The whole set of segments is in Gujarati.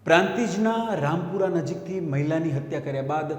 પ્રાંતિજના રામપુરા નજીકથી મહિલાની હત્યા કર્યા બાદ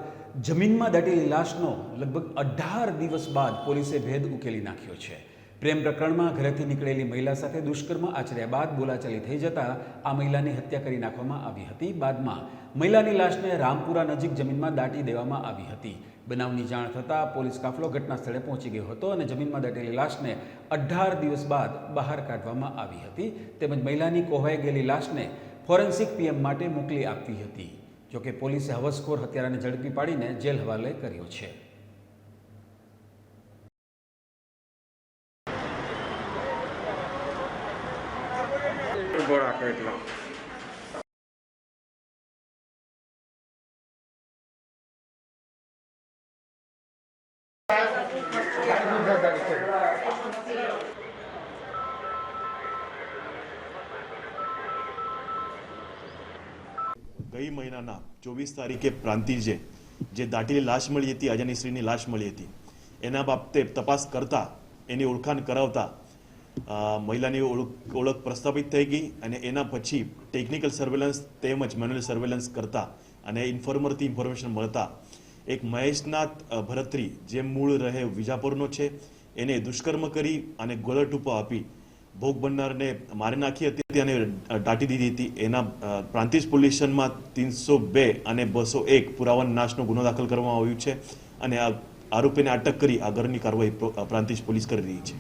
જમીનમાં દાટેલી લાશનો લગભગ 18 દિવસ બાદ પોલીસે ભેદ ઉકેલી નાખ્યો છે। પ્રેમ પ્રકરણમાં ઘરેથી નીકળેલી મહિલા સાથે દુષ્કર્મ આચર્યા બાદ બોલાચાલી થઈ જતા આ મહિલાની હત્યા કરી નાખવામાં આવી હતી। બાદમાં મહિલાની લાશને રામપુરા નજીક જમીનમાં દાટી દેવામાં આવી હતી। બનાવની જાણ થતાં પોલીસ કાફલો ઘટના સ્થળે પહોંચી ગયો હતો અને જમીનમાં દાટેલી લાશને 18 દિવસ બાદ બહાર કાઢવામાં આવી હતી। તેમજ મહિલાની કોહવાઈ ગયેલી લાશને ફોરેન્સિક પીએમ માટે મોકલી આપવી હતી। જોકે પોલીસે હવસખોર હત્યારાને ઝડપી પાડીને જેલ હવાલે કર્યો છે। ગઈ મહિનાના 24 તારીખે પ્રાંતિજે જે દાટેલી લાશ મળી હતી, અજાણી સ્ત્રીની લાશ મળી હતી, એના બાબતે તપાસ કરતા એની ઓળખાણ કરાવતા મહિલાની ઓળખ પ્રસ્થાપિત થઈ ગઈ અને એના પછી ટેકનિકલ સર્વેલન્સ તેમજ મેન્યુઅલ સર્વેલન્સ કરતા અને ઇન્ફોર્મરથી ઇન્ફોર્મેશન મળતા એક મહેશનાથ ભરત્રી જે મૂળ રહે વિજાપુરનો છે, એને દુષ્કર્મ કરી અને ગોળટૂંપો આપી ભોગ બનનારને મારી નાખી હતી અને દાટી દીધી હતી। એના પ્રાંતિજ પોલીસ સ્ટેશનમાં 302 અને 201 પુરાવા નાશનો ગુનો દાખલ કરવામાં આવ્યો છે અને આ આરોપીને અટક કરી આગળની કાર્યવાહી પ્રાંતિજ પોલીસ કરી રહી છે।